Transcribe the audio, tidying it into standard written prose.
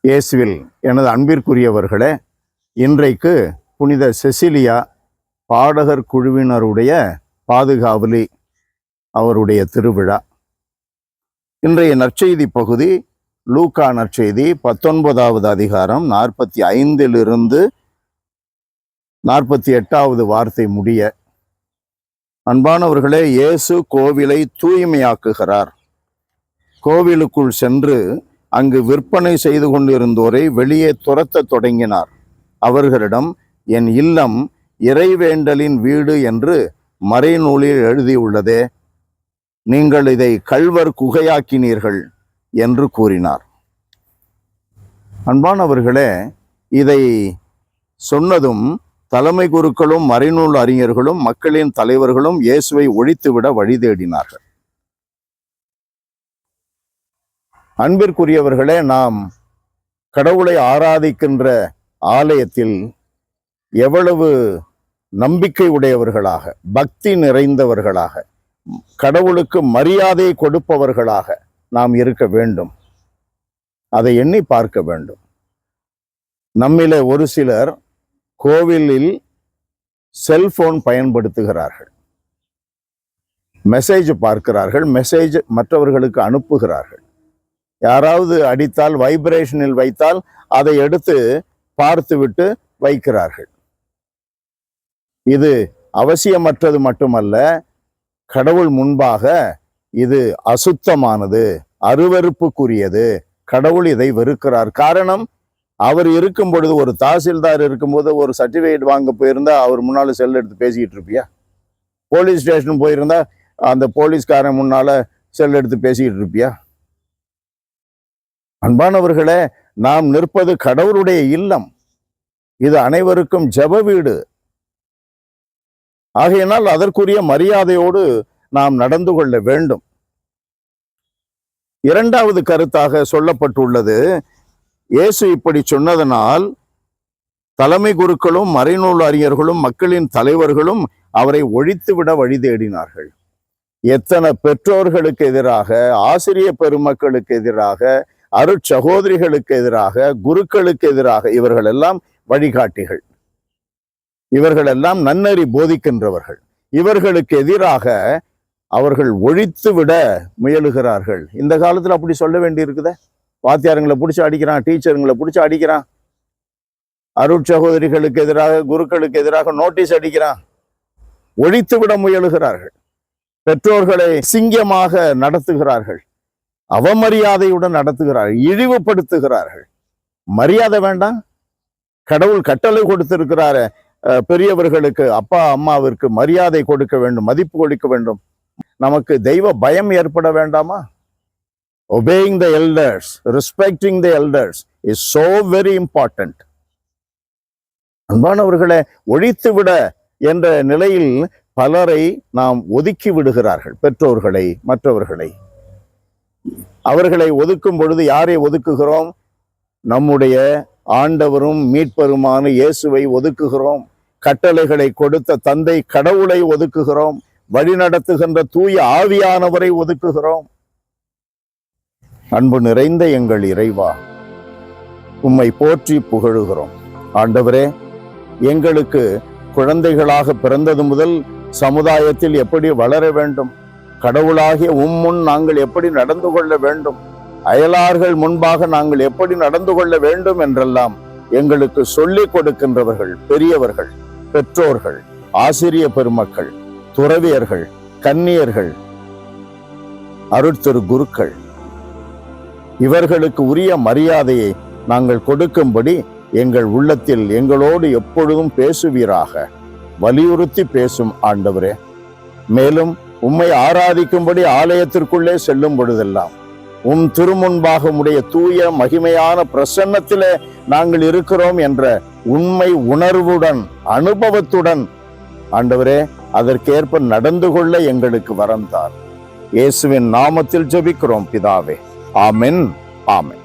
இயேசுவில் எனது அன்பிற்குரியவர்களே, இன்றைக்கு புனித செசிலியா பாடகர் குழுவினருடைய பாதுகாவலி அவருடைய திருவிழா. இன்றைய நற்செய்தி பகுதி லூக்கா நற்செய்தி 19வது அதிகாரம் 45 48வது வார்த்தை முடிய. அன்பானவர்களே, இயேசு கோவிலை தூய்மையாக்குகிறார். கோவிலுக்குள் சென்று அங்கு விற்பனை செய்து கொண்டிருந்தோரை வெளியே துரத்த தொடங்கினார். அவர்களிடம், என் இல்லம் இறைவேண்டலின் வீடு என்று மறைநூலில் எழுதியுள்ளதே, நீங்கள் இதை கள்வர் குகையாக்கினீர்கள் என்று கூறினார். அன்பானவர்களே, இதை சொன்னதும் தலைமை குருக்களும் மறைநூல் அறிஞர்களும் மக்களின் தலைவர்களும் இயேசுவை ஒழித்துவிட வழி தேடினார்கள். அன்பிற்குரியவர்களே, நாம் கடவுளை ஆராதிக்கின்ற ஆலயத்தில் எவ்வளவு நம்பிக்கை உடையவர்களாக, பக்தி நிறைந்தவர்களாக, கடவுளுக்கு மரியாதை கொடுப்பவர்களாக நாம் இருக்க வேண்டும். அதை எண்ணி பார்க்க வேண்டும். நம்மிலே ஒரு சிலர் கோவிலில் செல்போன் பயன்படுத்துகிறார்கள், மெசேஜ் பார்க்கிறார்கள், மெசேஜ் மற்றவர்களுக்கு அனுப்புகிறார்கள். யாராவது அடித்தால், வைப்ரேஷனில் வைத்தால் அதை எடுத்து பார்த்துவிட்டு வைக்கிறார்கள். இது அவசியமற்றது மட்டுமல்ல, கடவுள் முன்பாக இது அசுத்தமானது, அருவருப்புக்குரியது. கடவுள் இதை வெறுக்கிறார். காரணம், அவர் இருக்கும் பொழுது, ஒரு தாசில்தார் இருக்கும்போது ஒரு சர்டிஃபிகேட் வாங்க போயிருந்தா அவர் முன்னால செல் எடுத்து பேசிக்கிட்டு இருப்பியா? போலீஸ் ஸ்டேஷன் போயிருந்தா அந்த போலீஸ்காரன் முன்னால செல் எடுத்து பேசிக்கிட்டு இருப்பியா? அன்பானவர்களே, நாம் நிற்பது கடவுளுடைய இல்லம். இது அனைவருக்கும் ஜெப வீடு. ஆகையினால் அதற்குரிய மரியாதையோடு நாம் நடந்து கொள்ள வேண்டும். இரண்டாவது கருத்தாக சொல்லப்பட்டுள்ளது, இயேசு இப்படி சொன்னதனால் தலைமை குருக்களும் மறைநூல் அறிஞர்களும் மக்களின் தலைவர்களும் அவரை ஒழித்துவிட வழி தேடினார்கள். எத்தனை பெற்றோர்களுக்கு எதிராக, ஆசிரிய பெருமக்களுக்கு எதிராக, அருட்சகோதரிகளுக்கு எதிராக, குருக்களுக்கு எதிராக, இவர்கள் எல்லாம் வழிகாட்டிகள், இவர்கள் எல்லாம் நன்னறி போதிக்கின்றவர்கள். இவர்களுக்கு எதிராக அவர்கள் ஒழித்து விட முயலுகிறார்கள். இந்த காலத்துல அப்படி சொல்ல வேண்டி இருக்குதே. வாத்தியாரங்களை பிடிச்சி அடிக்கிறான், டீச்சருங்களை பிடிச்சி அடிக்கிறான், அருட்சகோதரிகளுக்கு எதிராக, குருக்களுக்கு எதிராக நோட்டீஸ் அடிக்கிறான். ஒழித்து விட முயலுகிறார்கள். பெற்றோர்களை சிங்கமாக நடத்துகிறார்கள், அவமரியாதையுடன் நடத்துகிறார்கள், இழிவுபடுத்துகிறார்கள். மரியாதை வேண்டாம்? கடவுள் கட்டளை கொடுத்திருக்கிறாரு, பெரியவர்களுக்கு, அப்பா அம்மாவிற்கு மரியாதை கொடுக்க வேண்டும், மதிப்பு கொடுக்க வேண்டும். நமக்கு தெய்வ பயம் ஏற்பட வேண்டாமா? obeying the elders, respecting the elders is so very important. அன்பானவர்களே, ஒழித்துவிட என்ற நிலையில் பலரை நாம் ஒதுக்கி விடுகிறார்கள். பெற்றோர்களை, மற்றவர்களை. அவர்களை ஒதுக்கும் பொழுது யாரை ஒதுக்குகிறோம்? நம்முடைய ஆண்டவரும் மீட்பருமான இயேசுவை ஒதுக்குகிறோம். கட்டளைகளை கொடுத்த தந்தை கடவுளை ஒதுக்குகிறோம். வழிநடத்துகின்ற தூய ஆவியானவரை ஒதுக்குகிறோம். அன்பு நிறைந்த எங்கள் இறைவா, உம்மை போற்றி புகழுகிறோம். ஆண்டவரே, எங்களுக்கு குழந்தைகளாக பிறந்தது முதல் சமுதாயத்தில் எப்படி வளர வேண்டும், கடவுளாகிய முன் நாங்கள் எப்படி நடந்து கொள்ள வேண்டும், அயலார்கள் முன்பாக நாங்கள் எப்படி நடந்து கொள்ள வேண்டும் என்றெல்லாம் எங்களுக்கு சொல்லிக் கொடுக்கின்றவர்கள் பெரியவர்கள், பெற்றோர்கள், ஆசிரிய பெருமக்கள், துறவியர்கள், கன்னியர்கள், அருட்திரு குருக்கள், இவர்களுக்கு உரிய மரியாதையை நாங்கள் கொடுக்கும்படி எங்கள் உள்ளத்தில் எங்களோடு எப்பொழுதும் பேசுவீராக. வலியுறுத்தி பேசும் ஆண்டவரே. மேலும் உம்மை ஆராதிக்கும்படி ஆலயத்திற்குள்ளே செல்லும் பொழுதெல்லாம் உம் திருமுன்பாக உடைய தூய மகிமையான பிரசன்னத்திலே நாங்கள் இருக்கிறோம் என்ற உண்மை உணர்வுடன், அனுபவத்துடன் ஆண்டவரே அதற்கேற்ப நடந்து கொள்ள எங்களுக்கு வரம் தார். இயேசுவின் நாமத்தில் ஜெபிக்கிறோம் பிதாவே. ஆமென், ஆமென்.